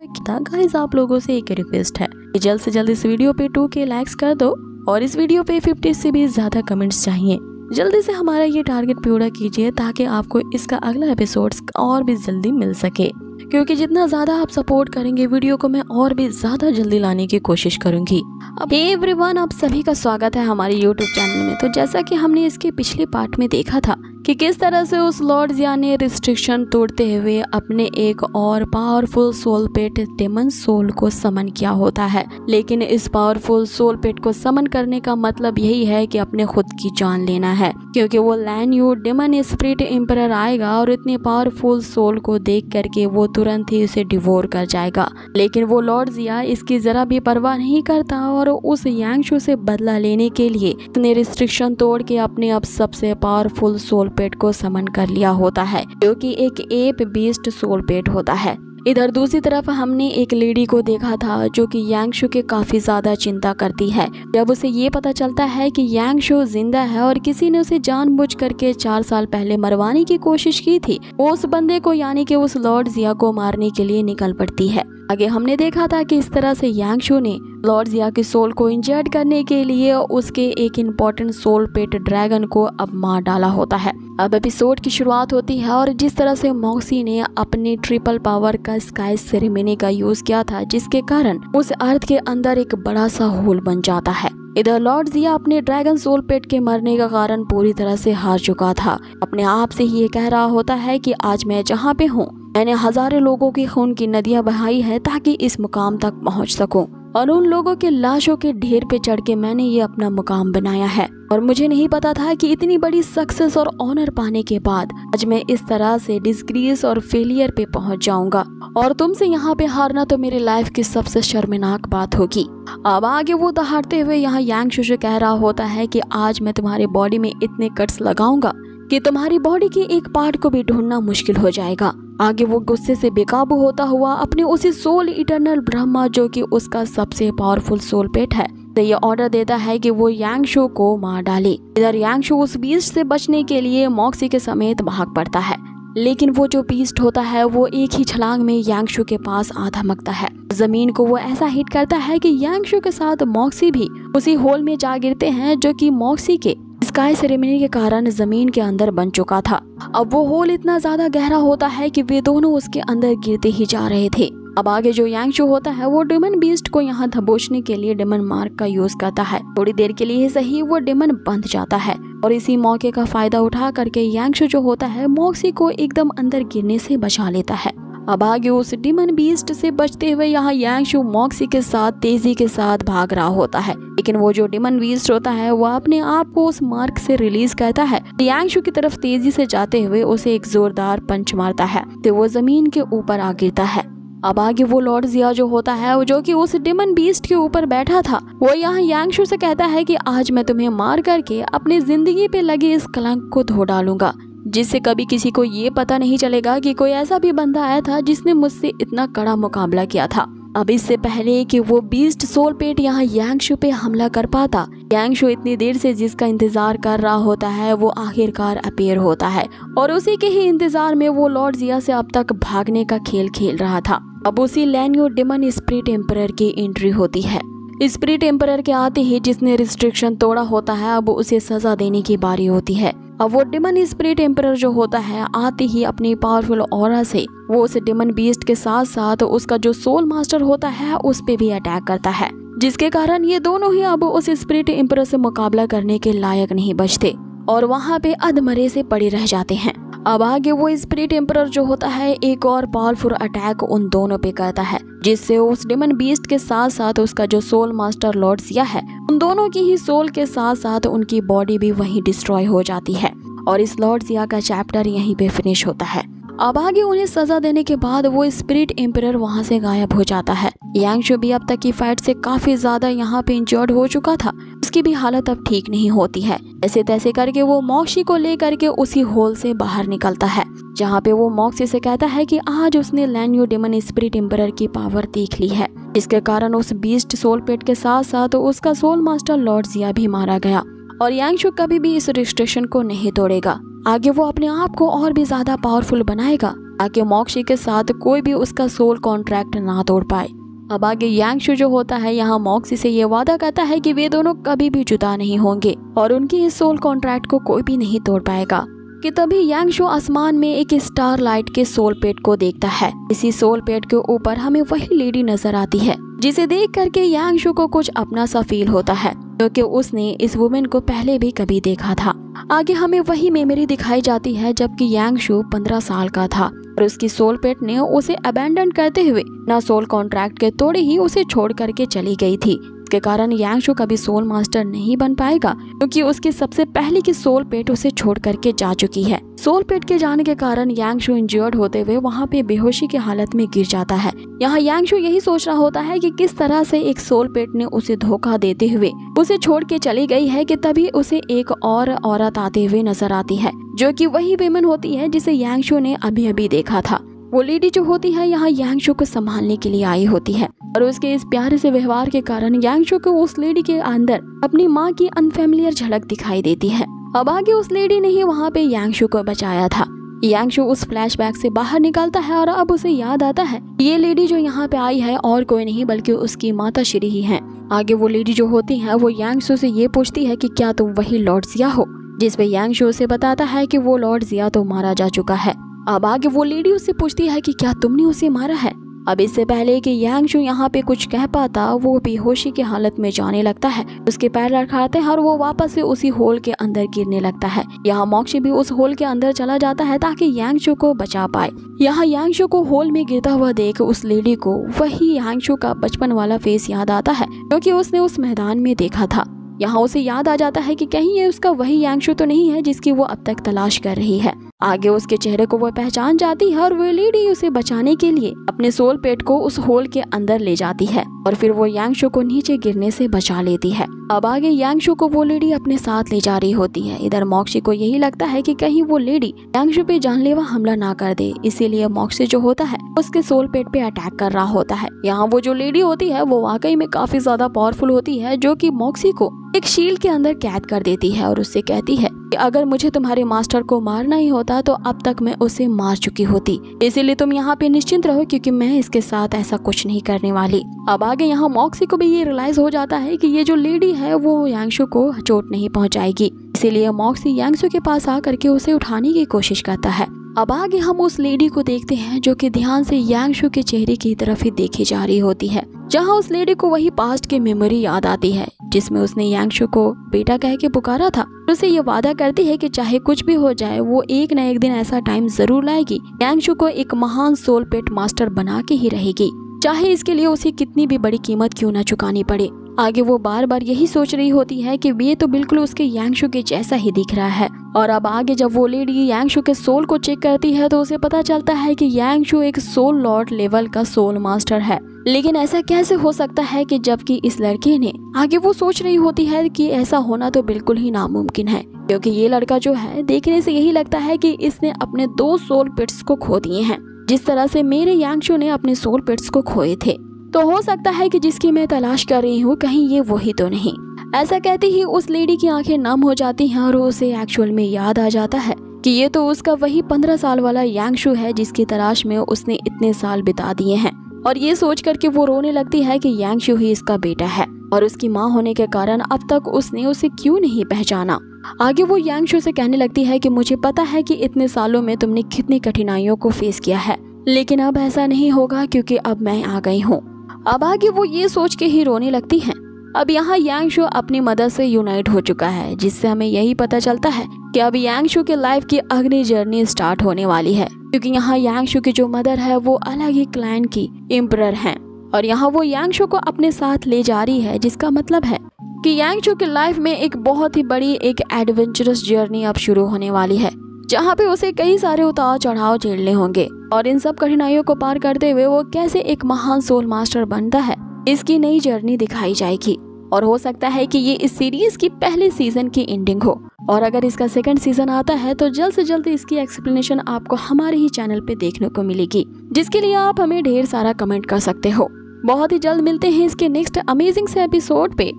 Guys आप लोगों से एक रिक्वेस्ट है कि जल्द से जल्द इस वीडियो पे 2K लाइक्स कर दो और इस वीडियो पे 50 से भी ज्यादा कमेंट्स चाहिए। जल्दी से हमारा ये टारगेट पूरा कीजिए ताकि आपको इसका अगला एपिसोड्स और भी जल्दी मिल सके, क्योंकि जितना ज्यादा आप सपोर्ट करेंगे वीडियो को मैं और भी ज्यादा जल्दी लाने की कोशिश करूंगी। अब हे एवरीवन, आप सभी का स्वागत है हमारे यूट्यूब चैनल में। तो जैसा कि हमने इसके पिछले पार्ट में देखा था कि किस तरह से उस लॉर्ड ज़िया ने रिस्ट्रिक्शन तोड़ते हुए अपने एक और पावरफुल सोल पेट डेमन सोल को समन किया होता है, लेकिन इस पावरफुल सोल पेट को समन करने का मतलब यही है कि अपने खुद की जान लेना है, क्योंकि वो लैन यू डेमन स्पिरिट एम्परर आएगा और इतने पावरफुल सोल को देख करके वो तुरंत ही उसे डिवोर कर जाएगा। लेकिन वो लॉर्ड ज़िया इसकी जरा भी परवाह नहीं करता और उस यांगशु से बदला लेने के लिए इतने रिस्ट्रिक्शन तोड़ के अपने अब सबसे पावरफुल सोल पेट को समन कर लिया होता है, जो कि एक एप बीस्ट सोल पेट होता है। इधर दूसरी तरफ हमने एक लेडी को देखा था जो कि यांगशु के काफी ज्यादा चिंता करती है। जब उसे ये पता चलता है कि यांगशु जिंदा है और किसी ने उसे जानबूझ करके 4 साल पहले मरवाने की कोशिश की थी, वो उस बंदे को यानी कि उस लॉर्ड ज़िया को मारने के लिए निकल पड़ती है। आगे हमने देखा था कि इस तरह से यांगशु ने लॉर्ड ज़िया के सोल को इंजर्ड करने के लिए उसके एक इम्पोर्टेंट सोल पेट ड्रैगन को अब मार डाला होता है। अब एपिसोड की शुरुआत होती है और जिस तरह से मॉक्सी ने अपनी ट्रिपल पावर का स्काई सेरेमनी का यूज किया था, जिसके कारण उस अर्थ के अंदर एक बड़ा सा होल बन जाता है। इधर लॉर्ड ज़िया अपने ड्रैगन सोल पेट के मरने का कारण पूरी तरह से हार चुका था। अपने आप से ही ये कह रहा होता है कि आज मैं जहाँ पे हूँ मैंने हजारों लोगों की खून की नदियां बहाई है ताकि इस मुकाम तक पहुँच सकूं, और उन लोगों के लाशों के ढेर पे चढ़ के मैंने ये अपना मुकाम बनाया है। और मुझे नहीं पता था कि इतनी बड़ी सक्सेस और ऑनर पाने के बाद आज मैं इस तरह से डिस्ग्रेस और फेलियर पे पहुंच जाऊंगा, और तुमसे यहाँ पे हारना तो मेरी लाइफ की सबसे शर्मनाक बात होगी। अब आगे वो दहाड़ते हुए यहाँ यांगशु से कह रहा होता है कि आज मैं तुम्हारी बॉडी में इतने कट्स लगाऊंगा कि तुम्हारी बॉडी की एक पार्ट को भी ढूंढना मुश्किल हो जाएगा। आगे वो गुस्से से बेकाबू होता हुआ अपने उसी सोल इटर्नल ब्रह्मा, जो कि उसका सबसे पावरफुल सोल पेट है, तो ये ऑर्डर देता है कि वो यांगशु को मार डाले। इधर यांगशु उस बीस्ट से बचने के लिए मॉक्सी के समेत भाग पड़ता है, लेकिन वो जो बीस्ट होता है वो एक ही छलांग में यांगशु के पास आ धमकता है। जमीन को वो ऐसा हिट करता है कि यांगशु के साथ मॉक्सी भी उसी होल में जा गिरते हैं, जो कि मॉक्सी के स्काई सेरेमनी के कारण जमीन के अंदर बन चुका था। अब वो होल इतना ज्यादा गहरा होता है कि वे दोनों उसके अंदर गिरते ही जा रहे थे। अब आगे जो यांगशु होता है वो डेमन बीस्ट को यहाँ दबोचने के लिए डेमन मार्क का यूज करता है। थोड़ी देर के लिए सही वो डेमन बंध जाता है और इसी मौके का फायदा उठा करके यांगशु जो होता है मॉक्सी को एकदम अंदर गिरने से बचा लेता है। अब आगे उस डेमन बीस्ट से बचते हुए यहाँ यांगशु मॉक्सी के साथ तेजी के साथ भाग रहा होता है, लेकिन वो जो डेमन बीस्ट होता है वो अपने आप को उस मार्क से रिलीज करता है। यांगशु की तरफ तेजी से जाते हुए उसे एक जोरदार पंच मारता है तो वो जमीन के ऊपर आ गिरता है। अब आगे वो लॉर्ड ज़िया जो होता है, जो कि उस डेमन बीस्ट के ऊपर बैठा था, वो यहाँ यांगशु से कहता है कि आज मैं तुम्हें मार करके अपनी जिंदगी पे लगे इस कलंक को धो डालूंगा, जिससे कभी किसी को ये पता नहीं चलेगा कि कोई ऐसा भी बंदा आया था जिसने मुझसे इतना कड़ा मुकाबला किया था। अब इससे पहले कि वो बीस्ट सोल पेट यहाँ यांगशु पे हमला कर पाता, यांगशु इतनी देर से जिसका इंतजार कर रहा होता है वो आखिरकार अपीयर होता है, और उसी के ही इंतजार में वो लॉर्ड ज़िया से अब तक भागने का खेल खेल रहा था। अब उसी लैन्यो डेमन स्पिरिट एम्परर की एंट्री होती है। स्पिरिट एम्परर के आते ही जिसने रिस्ट्रिक्शन तोड़ा होता है अब उसे सजा देने की बारी होती है। अब वो डेमन स्पिरिट एम्परर जो होता है आते ही अपनी पावरफुल ऑरा से वो उस डेमन बीस्ट के साथ साथ उसका जो सोल मास्टर होता है उस पे भी अटैक करता है, जिसके कारण ये दोनों ही अब उस स्पिरिट एम्परर से मुकाबला करने के लायक नहीं बचते और वहाँ पे अधमरे से पड़े रह जाते हैं। अब आगे वो स्पिरिट एम्परर जो होता है एक और पावरफुल अटैक उन दोनों पे करता है, जिससे उस डेमन बीस्ट के साथ साथ उसका जो सोल मास्टर लॉर्ड ज़िया है उन दोनों की ही सोल के साथ साथ उनकी बॉडी भी वहीं डिस्ट्रॉय हो जाती है, और इस लॉर्ड ज़िया का चैप्टर यहीं पे फिनिश होता है। अब आगे उन्हें सजा देने के बाद वो स्पिरिट एम्परर वहां से गायब हो जाता है। यांगशु भी अब तक की फाइट से काफी ज्यादा यहाँ पे इंजर्ड हो चुका था, उसकी भी हालत अब ठीक नहीं होती है। ऐसे तैसे करके वो मॉक्सी को लेकर के उसी होल से बाहर निकलता है, जहाँ पे वो मॉक्सी से कहता है कि आज उसने लैन्यो डेमन स्पिरिट एम्परर की पावर देख ली है, जिसके कारण उस बीस्ट सोल पेट के साथ साथ उसका सोल मास्टर लॉर्ड ज़िया भी मारा गया, और यांगशु कभी भी इस रिस्ट्रिक्शन को नहीं तोड़ेगा। आगे वो अपने आप को और भी ज्यादा पावरफुल बनाएगा ताकि मॉक्सी के साथ कोई भी उसका सोल कॉन्ट्रैक्ट ना तोड़ पाए। अब आगे यांगशु जो होता है यहाँ मॉक्सी से ये वादा करता है कि वे दोनों कभी भी जुदा नहीं होंगे और उनकी इस सोल कॉन्ट्रैक्ट को कोई भी नहीं तोड़ पाएगा। कि तभी यांगशु आसमान में एक स्टार लाइट के सोल पेट को देखता है। इसी सोल पेट के ऊपर हमें वही लेडी नजर आती है जिसे देख करके यांगशु को कुछ अपना सा फील होता है, क्योंकि उसने इस वुमेन को पहले भी कभी देखा था। आगे हमें वही मेमोरी दिखाई जाती है जबकि यांगशु 15 साल का था और उसकी सोल पेट ने उसे अबैंडन करते हुए ना सोल कॉन्ट्रैक्ट के तोड़े ही उसे छोड़ करके चली गई थी। इसके कारण यांगशु कभी सोल मास्टर नहीं बन पाएगा, क्योंकि उसकी सबसे पहले की सोल पेट उसे छोड़ करके जा चुकी है। सोल पेट के जाने के कारण यांगशु इंजर्ड होते हुए वहाँ पे बेहोशी की हालत में गिर जाता है। यहाँ यांगशु यही सोच रहा होता है कि किस तरह से एक सोल पेट ने उसे धोखा देते हुए उसे छोड़ के चली गई है, कि तभी उसे एक और औरत आते हुए नजर आती है जो कि वही विमेन होती है जिसे यांगशु ने अभी अभी देखा था। वो लेडी जो होती है यहाँ यांगशु को संभालने के लिए आई होती है और उसके इस प्यारे से व्यवहार के कारण यांगशु को उस लेडी के अंदर अपनी माँ की अनफेमिलियर झलक दिखाई देती है। अब आगे उस लेडी ने ही वहाँ पे यांगशु को बचाया था। यांगशु उस फ्लैशबैक से बाहर निकलता है और अब उसे याद आता है ये लेडी जो यहाँ पे आई है और कोई नहीं बल्कि उसकी माता श्री ही है। आगे वो लेडी जो होती है वो यांगशु से ये पूछती है कि क्या तुम वही लॉर्ड जिया हो, जिस पे यांगशु उसे बताता है कि वो लॉर्ड जिया तो मारा जा चुका है। अब आगे वो लेडी उससे पूछती है कि क्या तुमने उसे मारा है। अब इससे पहले कि यांगशु यहाँ पे कुछ कह पाता वो बेहोशी की हालत में जाने लगता है। उसके पैर लड़खड़ाते हैं और वो वापस से उसी होल के अंदर गिरने लगता है। यहाँ मॉक्सी भी उस होल के अंदर चला जाता है ताकि यांगशु को बचा पाए। यहाँ यांगशु को होल में गिरता हुआ देख उस लेडी को वही यांगशु का बचपन वाला फेस याद आता है क्योंकि उसने उस मैदान में देखा था। यहाँ उसे याद आ जाता है कि कहीं ये उसका वही यांगशु तो नहीं है जिसकी वो अब तक तलाश कर रही है। आगे उसके चेहरे को वो पहचान जाती है और वो लेडी उसे बचाने के लिए अपने सोल पेट को उस होल के अंदर ले जाती है और फिर वो यांगशु को नीचे गिरने से बचा लेती है। अब आगे यांगशु को वो लेडी अपने साथ ले जा रही होती है। इधर मॉक्सी को यही लगता है कि कहीं वो लेडी यांगशु पे जानलेवा हमला ना कर दे, इसीलिए मॉक्सी जो होता है उसके सोल पेट पे अटैक कर रहा होता है। यहाँ वो जो लेडी होती है वो वाकई में काफी ज्यादा पावरफुल होती है, जो कि मॉक्सी को एक शील्ड के अंदर कैद कर देती है और उससे कहती है कि अगर मुझे तुम्हारे मास्टर को मारना ही होता तो अब तक मैं उसे मार चुकी होती, इसीलिए तुम यहाँ पे निश्चिंत रहो क्योंकि मैं इसके साथ ऐसा कुछ नहीं करने वाली। अब आगे यहाँ मॉक्सी को भी ये रियलाइज हो जाता है कि ये जो लेडी है वो यांगशु को चोट नहीं पहुँचाएगी, इसीलिए मॉक्सी यांगशु के पास आकर के उसे उठाने की कोशिश करता है। अब आगे हम उस लेडी को देखते हैं जो कि ध्यान से यांगशु के चेहरे की तरफ ही देखी जा रही होती है, जहां उस लेडी को वही पास्ट की मेमोरी याद आती है जिसमें उसने यांगशु को बेटा कह के पुकारा था। उसे ये वादा करती है कि चाहे कुछ भी हो जाए वो एक न एक दिन ऐसा टाइम जरूर लाएगी, यांगशु को एक महान सोल पेट मास्टर बना के ही रहेगी, चाहे इसके लिए उसे कितनी भी बड़ी कीमत क्यों न चुकानी पड़े। आगे वो बार बार यही सोच रही होती है कि ये तो बिल्कुल उसके यांगशु के जैसा ही दिख रहा है। और अब आगे जब वो लेडी यांगशु के सोल को चेक करती है तो उसे पता चलता है कि यांगशु एक सोल लॉर्ड लेवल का सोल मास्टर है। लेकिन ऐसा कैसे हो सकता है कि जबकि इस लड़के ने, आगे वो सोच रही होती है कि ऐसा होना तो बिल्कुल ही नामुमकिन है, क्योंकि ये लड़का जो है देखने से यही लगता है कि इसने अपने 2 सोल पिट्स को खो दिए हैं, जिस तरह से मेरे यांगशु ने अपने सोल पिट्स को खोए थे। तो हो सकता है कि जिसकी मैं तलाश कर रही हूँ कहीं ये वही तो नहीं। ऐसा कहते ही उस लेडी की आंखें नम हो जाती हैं और उसे एक्चुअल में याद आ जाता है कि ये तो उसका वही 15 साल वाला यांगशु है जिसकी तलाश में उसने इतने साल बिता दिए हैं। और ये सोच करके वो रोने लगती है कि यांगशु ही इसका बेटा है और उसकी माँ होने के कारण अब तक उसने उसे क्यों नहीं पहचाना। आगे वो यांगशु से कहने लगती है कि मुझे पता है कि इतने सालों में तुमने कितनी कठिनाइयों को फेस किया है, लेकिन अब ऐसा नहीं होगा क्योंकि अब मैं आ गई हूँ। अब आगे वो ये सोच के ही रोने लगती हैं। अब यहाँ यांगशु अपनी मदर से यूनाइट हो चुका है, जिससे हमें यही पता चलता है कि अब यांगशु के लाइफ की अगली जर्नी स्टार्ट होने वाली है, क्योंकि यहाँ यांगशु की जो मदर है वो अलग ही क्लैन की एम्परर हैं और यहाँ वो यांगशु को अपने साथ ले जा रही है, जिसका मतलब है कि यांगशु के लाइफ में एक बहुत ही बड़ी एक एडवेंचरस जर्नी अब शुरू होने वाली है, जहाँ पे उसे कई सारे उतार चढ़ाव झेलने होंगे और इन सब कठिनाइयों को पार करते हुए वो कैसे एक महान सोल मास्टर बनता है, इसकी नई जर्नी दिखाई जाएगी। और हो सकता है कि ये इस सीरीज की पहले सीजन की एंडिंग हो, और अगर इसका सेकंड सीजन आता है तो जल्द से जल्द इसकी एक्सप्लेनेशन आपको हमारे ही चैनल पे देखने को मिलेगी, जिसके लिए आप हमें ढेर सारा कमेंट कर सकते हो। बहुत ही जल्द मिलते हैं इसके नेक्स्ट अमेजिंग से एपिसोड पे,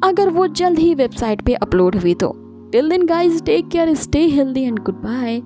अगर वो जल्द ही वेबसाइट पे अपलोड हुई तो। Till then guys, take care, stay healthy and good bye.